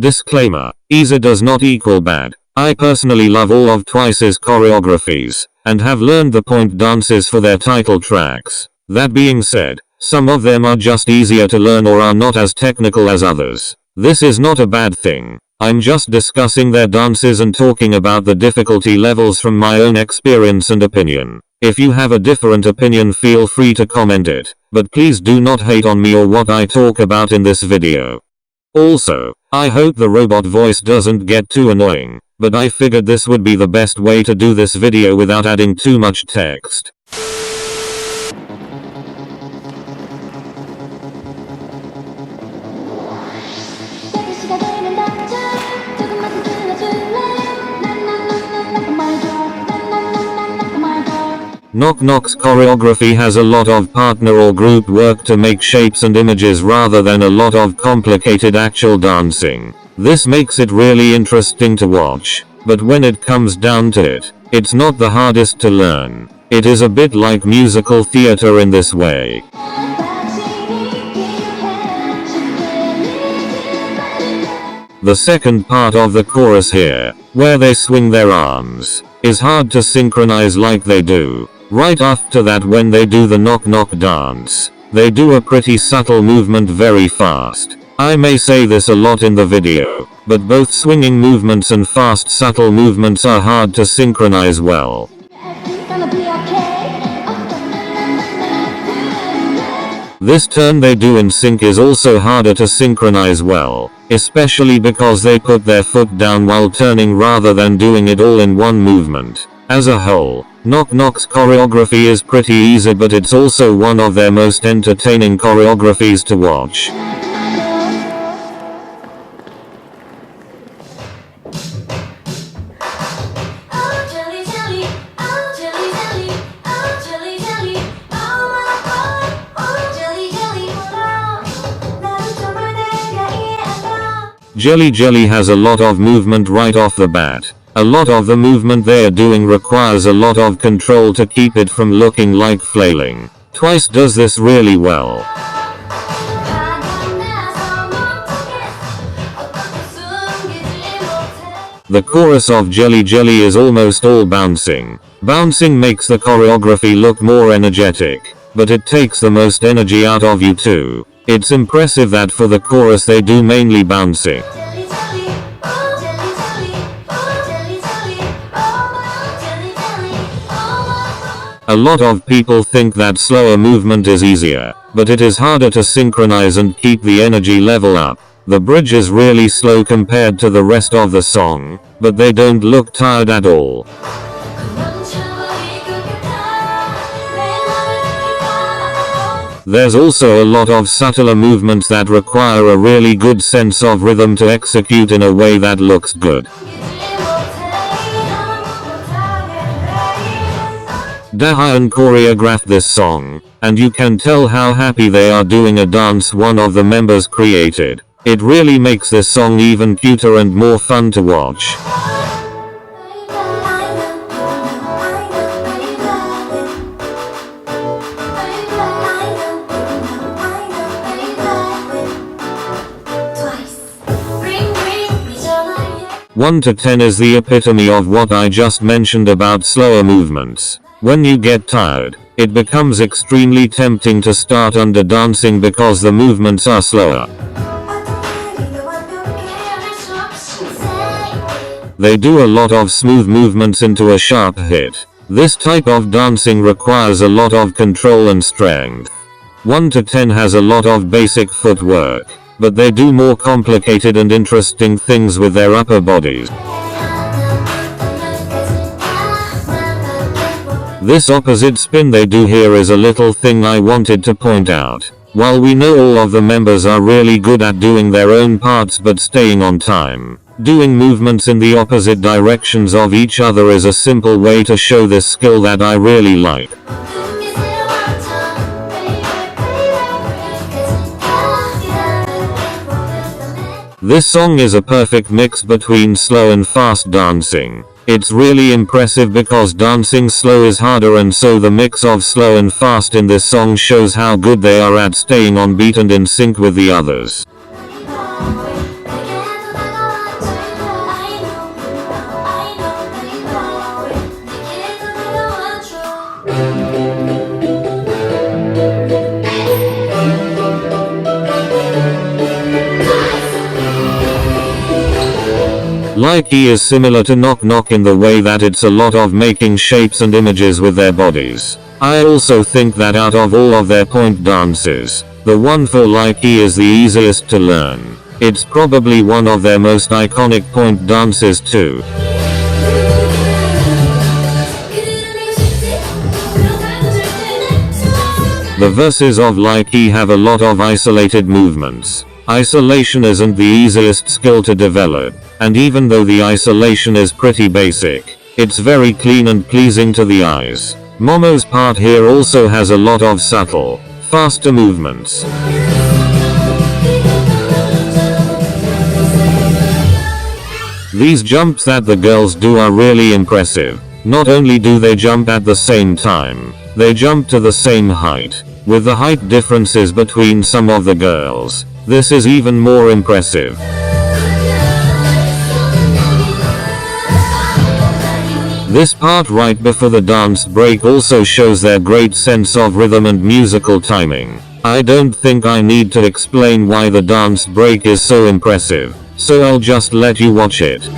Disclaimer: easy does not equal bad. I personally love all of Twice's choreographies, and have learned the point dances for their title tracks. That being said, some of them are just easier to learn or are not as technical as others. This is not a bad thing. I'm just discussing their dances and talking about the difficulty levels from my own experience and opinion. If you have a different opinion, feel free to comment it, but please do not hate on me or what I talk about in this video. Also, I hope the robot voice doesn't get too annoying, but I figured this would be the best way to do this video without adding too much text. Knock Knock's choreography has a lot of partner or group work to make shapes and images rather than a lot of complicated actual dancing. This makes it really interesting to watch, but when it comes down to it, it's not the hardest to learn. It is a bit like musical theater in this way. The second part of the chorus here, where they swing their arms, is hard to synchronize like they do. Right after that, when they do the knock knock dance, they do a pretty subtle movement very fast. I may say this a lot in the video, but both swinging movements and fast subtle movements are hard to synchronize well. This turn they do in sync is also harder to synchronize well, especially because they put their foot down while turning rather than doing it all in one movement. As a whole, Knock Knock's choreography is pretty easy, but it's also one of their most entertaining choreographies to watch. Jelly Jelly has a lot of movement right off the bat. A lot of the movement they are doing requires a lot of control to keep it from looking like flailing. Twice does this really well. The chorus of Jelly Jelly is almost all bouncing. Bouncing makes the choreography look more energetic, but it takes the most energy out of you too. It's impressive that for the chorus they do mainly bouncing. A lot of people think that slower movement is easier, but it is harder to synchronize and keep the energy level up. The bridge is really slow compared to the rest of the song, but they don't look tired at all. There's also a lot of subtler movements that require a really good sense of rhythm to execute in a way that looks good. Dahyun choreographed this song, and you can tell how happy they are doing a dance one of the members created. It really makes this song even cuter and more fun to watch. One to 10 is the epitome of what I just mentioned about slower movements. When you get tired, it becomes extremely tempting to start under dancing because the movements are slower. They do a lot of smooth movements into a sharp hit. This type of dancing requires a lot of control and strength. 1 to 10 has a lot of basic footwork, but they do more complicated and interesting things with their upper bodies. This opposite spin they do here is a little thing I wanted to point out. While we know all of the members are really good at doing their own parts but staying on time, doing movements in the opposite directions of each other is a simple way to show this skill that I really like. This song is a perfect mix between slow and fast dancing. It's really impressive because dancing slow is harder, and so the mix of slow and fast in this song shows how good they are at staying on beat and in sync with the others. Lyrical is similar to knock knock in the way that it's a lot of making shapes and images with their bodies. I also think that out of all of their point dances, the one for lyrical is the easiest to learn. It's probably one of their most iconic point dances too. The verses of lyrical have a lot of isolated movements. Isolation isn't the easiest skill to develop, and even though the isolation is pretty basic, it's very clean and pleasing to the eyes. Momo's part here also has a lot of subtle, faster movements. These jumps that the girls do are really impressive. Not only do they jump at the same time, they jump to the same height. With the height differences between some of the girls, this is even more impressive. This part right before the dance break also shows their great sense of rhythm and musical timing. I don't think I need to explain why the dance break is so impressive, so I'll just let you watch it.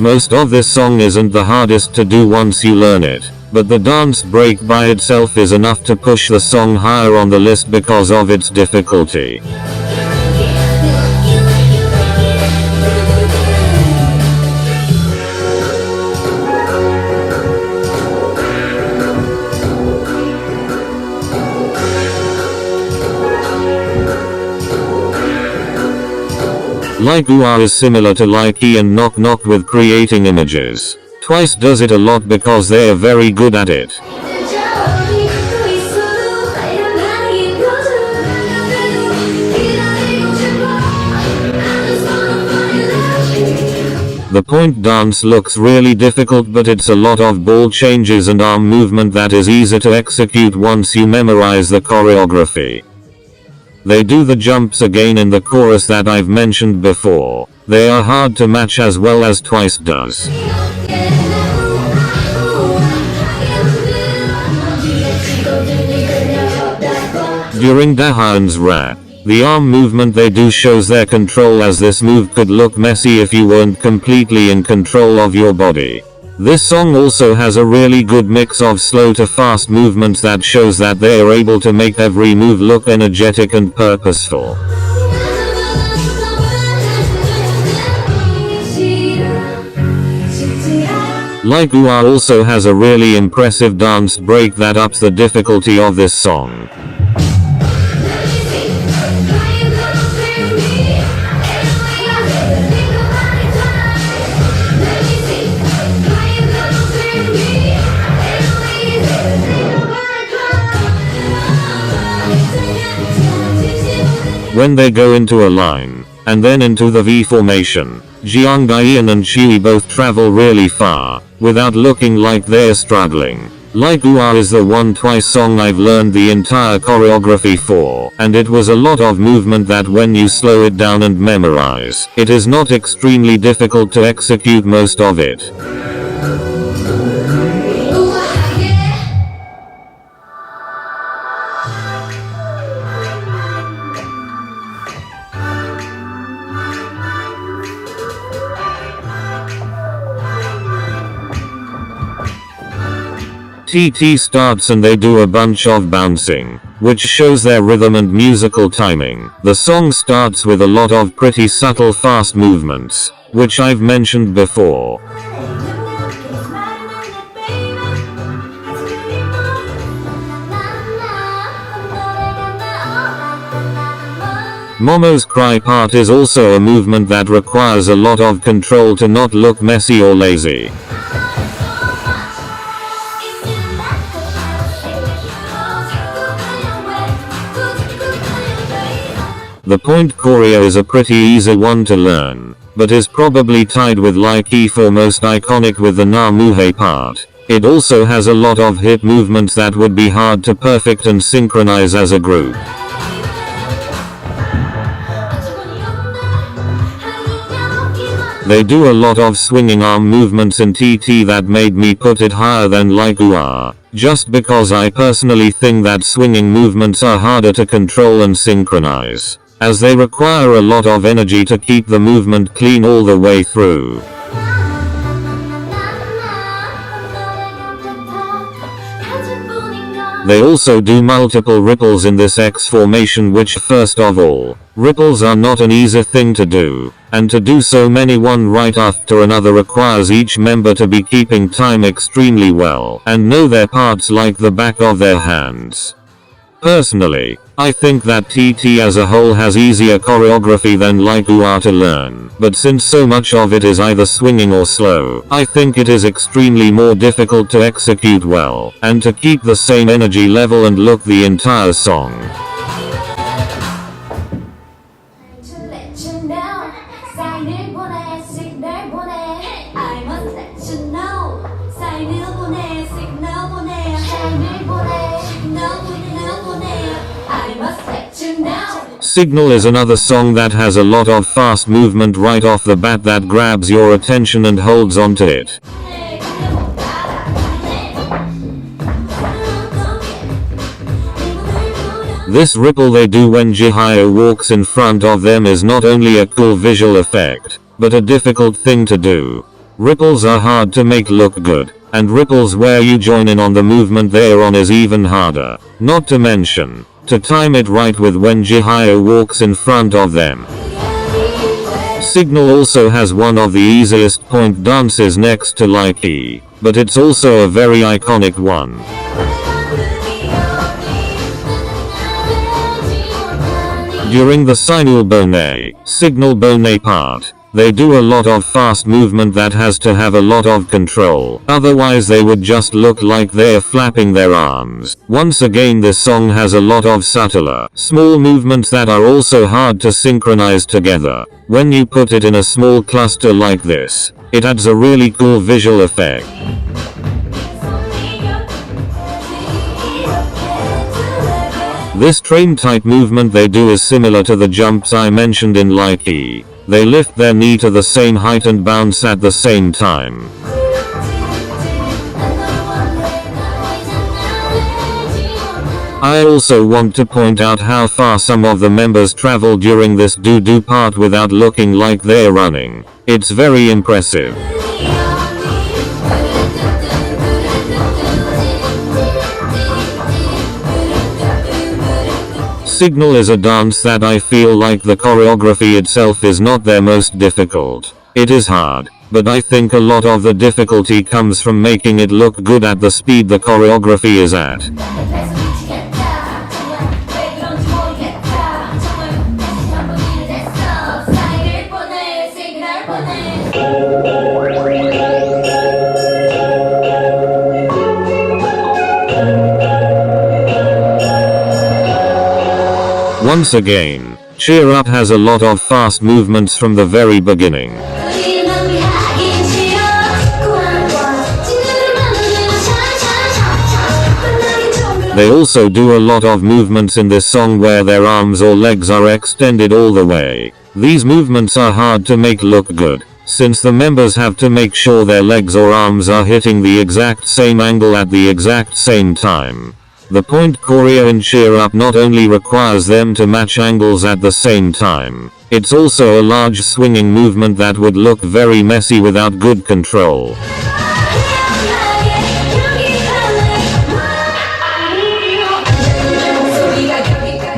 Most of this song isn't the hardest to do once you learn it, but the dance break by itself is enough to push the song higher on the list because of its difficulty. Lyrical is similar to lyrical and knock knock with creating images. Twice does it a lot because they are very good at it. The point dance looks really difficult, but it's a lot of ball changes and arm movement that is easy to execute once you memorize the choreography. They do the jumps again in the chorus that I've mentioned before. They are hard to match as well as Twice does. During Dahan's rap, the arm movement they do shows their control, as this move could look messy if you weren't completely in control of your body. This song also has a really good mix of slow to fast movements that shows that they are able to make every move look energetic and purposeful. Lyrical also has a really impressive dance break that ups the difficulty of this song. When they go into a line, and then into the V formation, Jiangaian and Shui both travel really far, without looking like they're struggling. Lyrical is the one Twice song I've learned the entire choreography for, and it was a lot of movement that when you slow it down and memorize, it is not extremely difficult to execute most of it. TT starts and they do a bunch of bouncing, which shows their rhythm and musical timing. The song starts with a lot of pretty subtle fast movements, which I've mentioned before. Momo's cry part is also a movement that requires a lot of control to not look messy or lazy. The point choreo is a pretty easy one to learn, but is probably tied with lyrical for most iconic with the na muhe part. It also has a lot of hip movements that would be hard to perfect and synchronize as a group. They do a lot of swinging arm movements in TT that made me put it higher than like UR. Just because I personally think that swinging movements are harder to control and synchronize, as they require a lot of energy to keep the movement clean all the way through. They also do multiple ripples in this X formation, which first of all, ripples are not an easy thing to do, and to do so many one right after another requires each member to be keeping time extremely well and know their parts like the back of their hands. Personally, I think that TT as a whole has easier choreography than like UR to learn, but since so much of it is either swinging or slow, I think it is extremely more difficult to execute well, and to keep the same energy level and look the entire song. Signal is another song that has a lot of fast movement right off the bat that grabs your attention and holds on to it. This ripple they do when Jihyo walks in front of them is not only a cool visual effect, but a difficult thing to do. Ripples are hard to make look good, and ripples where you join in on the movement they're on is even harder. Not to mention, to time it right with when Jihyo walks in front of them. Signal also has one of the easiest point dances next to Lyrical, but it's also a very iconic one. During the Signal Bonnet, Signal Bonnet part, they do a lot of fast movement that has to have a lot of control, otherwise they would just look like they're flapping their arms. Once again, this song has a lot of subtler, small movements that are also hard to synchronize together. When you put it in a small cluster like this, it adds a really cool visual effect. This train type movement they do is similar to the jumps I mentioned in Lyrical. They lift their knee to the same height and bounce at the same time. I also want to point out how far some of the members travel during this do-do part without looking like they're running. It's very impressive. Signal is a dance that I feel like the choreography itself is not their most difficult. It is hard, but I think a lot of the difficulty comes from making it look good at the speed the choreography is at. Once again, Cheer Up has a lot of fast movements from the very beginning. They also do a lot of movements in this song where their arms or legs are extended all the way. These movements are hard to make look good, since the members have to make sure their legs or arms are hitting the exact same angle at the exact same time. The point choreo in Cheer Up not only requires them to match angles at the same time, it's also a large swinging movement that would look very messy without good control.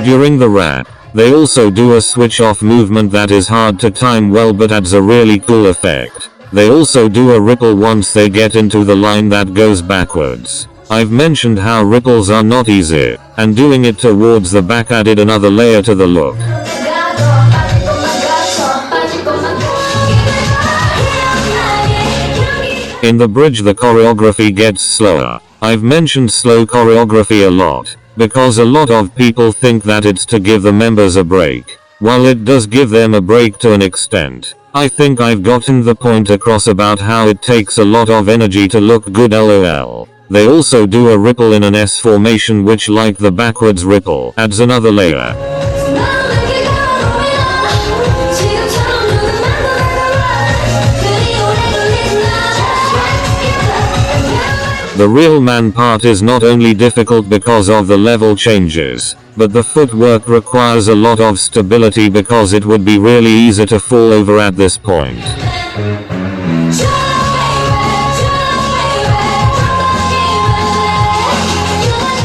During the rap, they also do a switch off movement that is hard to time well but adds a really cool effect. They also do a ripple once they get into the line that goes backwards. I've mentioned how ripples are not easy, and doing it towards the back added another layer to the look. In the bridge the choreography gets slower. I've mentioned slow choreography a lot, because a lot of people think that it's to give the members a break. While it does give them a break to an extent, I think I've gotten the point across about how it takes a lot of energy to look good lol. They also do a ripple in an S formation which, like the backwards ripple, adds another layer. The real man part is not only difficult because of the level changes, but the footwork requires a lot of stability because it would be really easy to fall over at this point.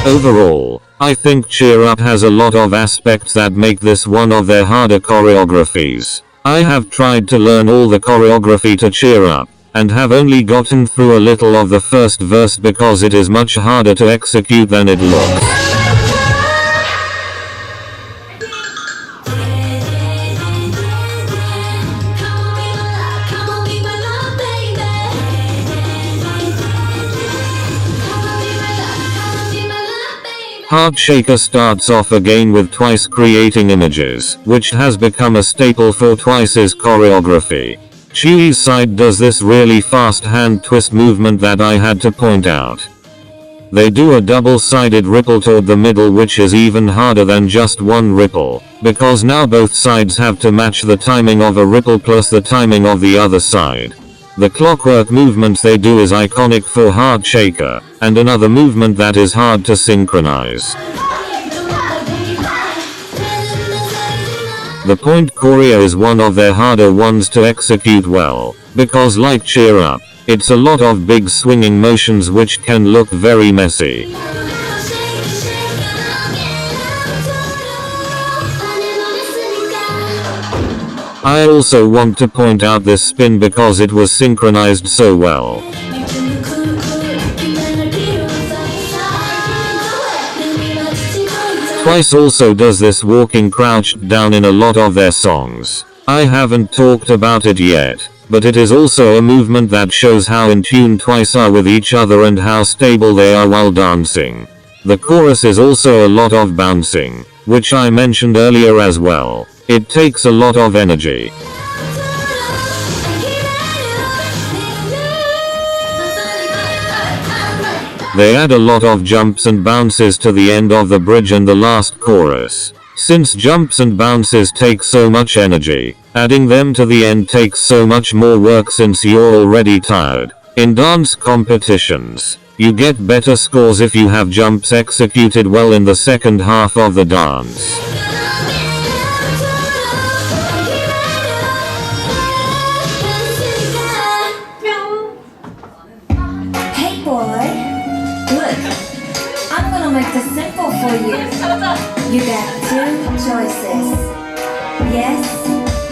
Overall, I think Cheer Up has a lot of aspects that make this one of their harder choreographies. I have tried to learn all the choreography to Cheer Up, and have only gotten through a little of the first verse because it is much harder to execute than it looks. Heart Shaker starts off again with Twice creating images, which has become a staple for Twice's choreography. Chi's side does this really fast hand twist movement that I had to point out. They do a double-sided ripple toward the middle, which is even harder than just one ripple, because now both sides have to match the timing of a ripple plus the timing of the other side. The clockwork movement they do is iconic for Heart Shaker, and another movement that is hard to synchronize. The point choreo is one of their harder ones to execute well, because like Cheer Up, it's a lot of big swinging motions which can look very messy. I also want to point out this spin because it was synchronized so well. Twice also does this walking crouched down in a lot of their songs. I haven't talked about it yet, but it is also a movement that shows how in tune Twice are with each other and how stable they are while dancing. The chorus is also a lot of bouncing, which I mentioned earlier as well. It takes a lot of energy. They add a lot of jumps and bounces to the end of the bridge and the last chorus. Since jumps and bounces take so much energy, adding them to the end takes so much more work since you're already tired. In dance competitions, you get better scores if you have jumps executed well in the second half of the dance. Hey boy, look, I'm gonna make this simple for you. You get two choices. Yes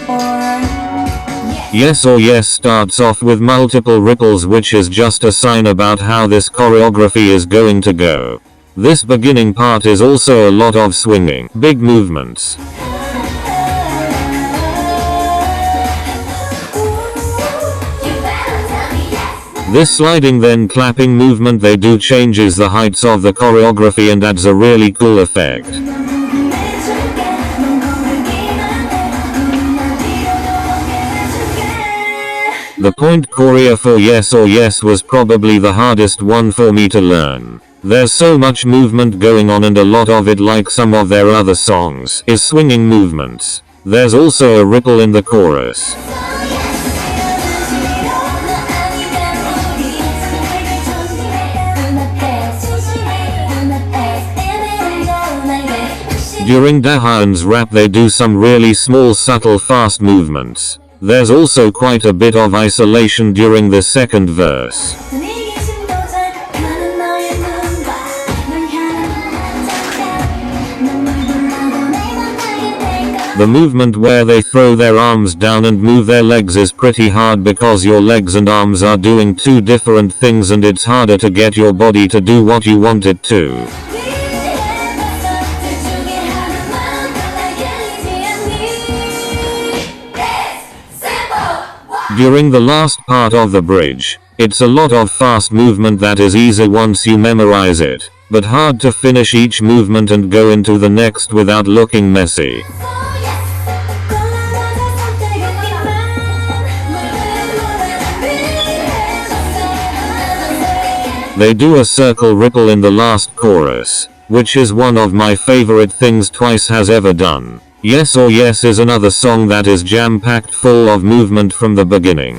or yes. Yes or yes starts off with multiple ripples, which is just a sign about how this choreography is going to go. This beginning part is also a lot of swinging, big movements. This sliding then clapping movement they do changes the heights of the choreography and adds a really cool effect. The point choreo for Yes or Yes was probably the hardest one for me to learn. There's so much movement going on and a lot of it, like some of their other songs, is swinging movements. There's also a ripple in the chorus. During Dahan's rap they do some really small subtle fast movements. There's also quite a bit of isolation during the second verse. The movement where they throw their arms down and move their legs is pretty hard because your legs and arms are doing two different things and it's harder to get your body to do what you want it to. During the last part of the bridge, it's a lot of fast movement that is easy once you memorize it, but hard to finish each movement and go into the next without looking messy. They do a circle ripple in the last chorus, which is one of my favorite things Twice has ever done. Yes or Yes is another song that is jam-packed full of movement from the beginning.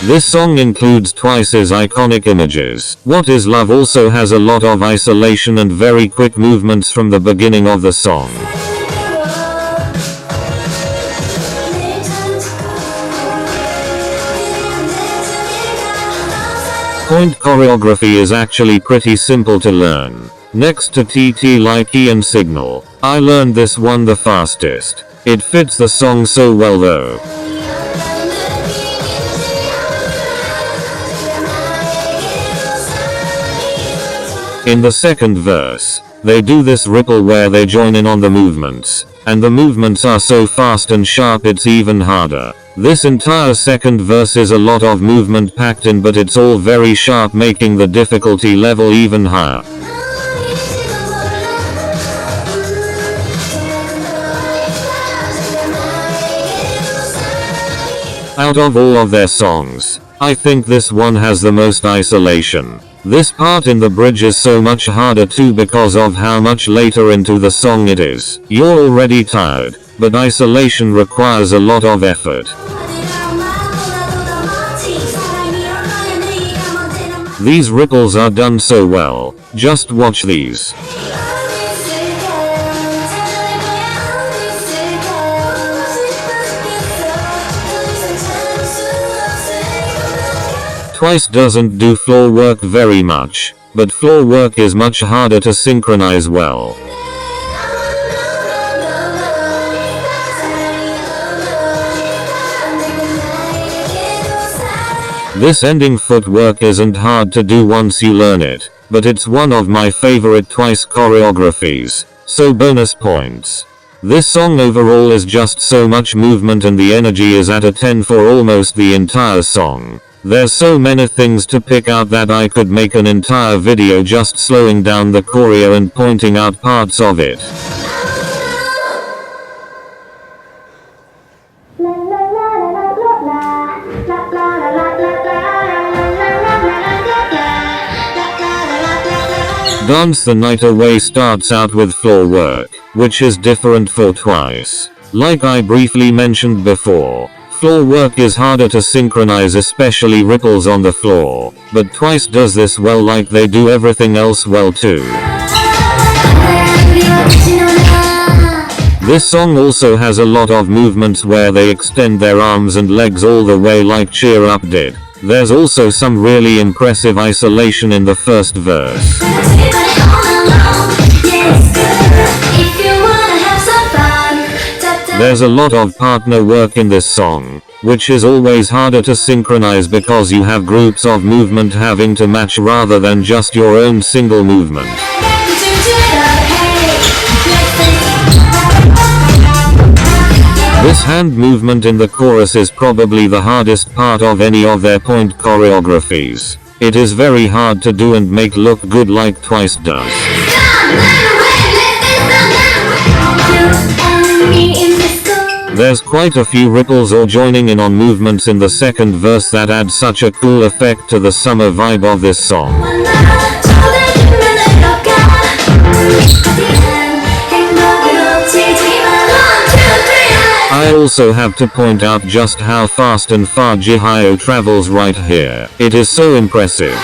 This song includes Twice's iconic images. What Is Love also has a lot of isolation and very quick movements from the beginning of the song. Point choreography is actually pretty simple to learn. Next to TT Likey and Signal, I learned this one the fastest. It fits the song so well though. In the second verse, they do this ripple where they join in on the movements, and the movements are so fast and sharp it's even harder. This entire second verse is a lot of movement packed in, but it's all very sharp, making the difficulty level even higher. Out of all of their songs, I think this one has the most isolation. This part in the bridge is so much harder too because of how much later into the song it is. You're already tired, but isolation requires a lot of effort. These ripples are done so well. Just watch these. Twice doesn't do floor work very much, but floor work is much harder to synchronize well. This ending footwork isn't hard to do once you learn it, but it's one of my favorite Twice choreographies, so bonus points. This song overall is just so much movement and the energy is at a 10 for almost the entire song. There's so many things to pick out that I could make an entire video just slowing down the choreo and pointing out parts of it. Dance the Night Away starts out with floor work, which is different for Twice. Like I briefly mentioned before, floor work is harder to synchronize, especially ripples on the floor, but Twice does this well like they do everything else well too. This song also has a lot of movements where they extend their arms and legs all the way like Cheer Up did. There's also some really impressive isolation in the first verse. There's a lot of partner work in this song, which is always harder to synchronize because you have groups of movement having to match rather than just your own single movement. This hand movement in the chorus is probably the hardest part of any of their point choreographies. It is very hard to do and make look good like Twice does. There's quite a few ripples or joining in on movements in the second verse that add such a cool effect to the summer vibe of this song. I also have to point out just how fast and far Jihyo travels right here. It is so impressive.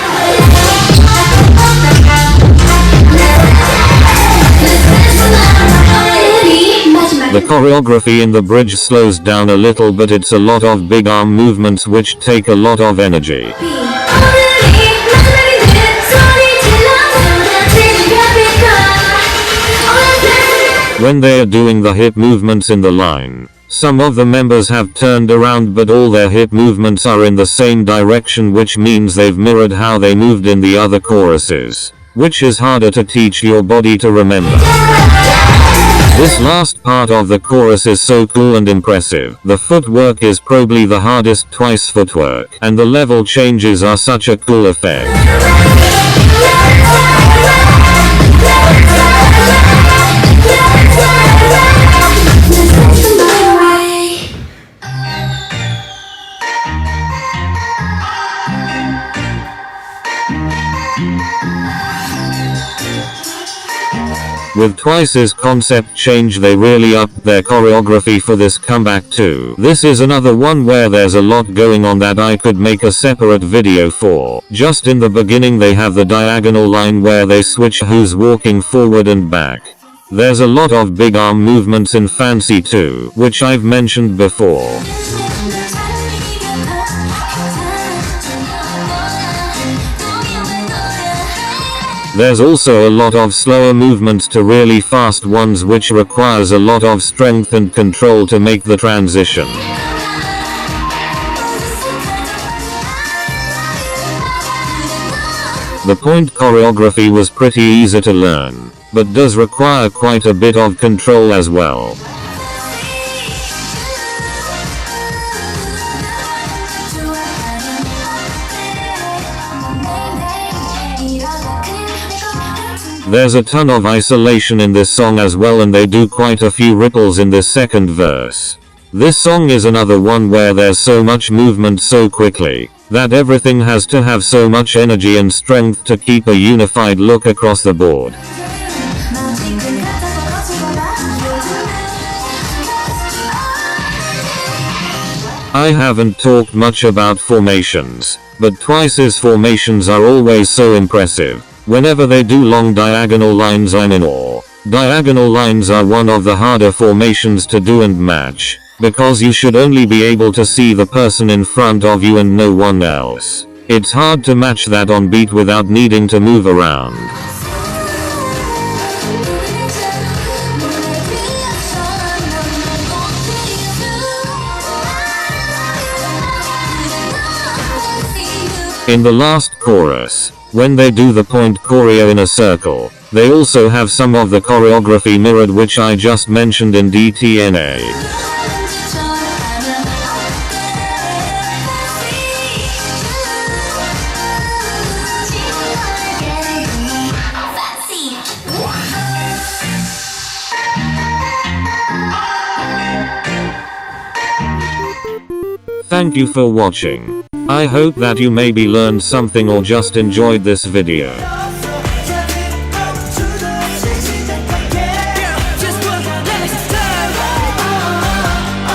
The choreography in the bridge slows down a little, but it's a lot of big arm movements which take a lot of energy. When they are doing the hip movements in the line, some of the members have turned around but all their hip movements are in the same direction, which means they've mirrored how they moved in the other choruses, which is harder to teach your body to remember. This last part of the chorus is so cool and impressive. The footwork is probably the hardest Twice footwork, and the level changes are such a cool effect. With Twice's concept change they really upped their choreography for this comeback too. This is another one where there's a lot going on that I could make a separate video for. Just in the beginning they have the diagonal line where they switch who's walking forward and back. There's a lot of big arm movements in Fancy too, which I've mentioned before. There's also a lot of slower movements to really fast ones which requires a lot of strength and control to make the transition. The point choreography was pretty easy to learn, but does require quite a bit of control as well. There's a ton of isolation in this song as well, and they do quite a few ripples in this second verse. This song is another one where there's so much movement so quickly, that everything has to have so much energy and strength to keep a unified look across the board. I haven't talked much about formations, but Twice's formations are always so impressive. Whenever they do long diagonal lines I'm in awe. Diagonal lines are one of the harder formations to do and match, because you should only be able to see the person in front of you and no one else. It's hard to match that on beat without needing to move around. In the last chorus, when they do the point choreo in a circle, they also have some of the choreography mirrored which I just mentioned in DTNA. Thank you for watching. I hope that you maybe learned something or just enjoyed this video.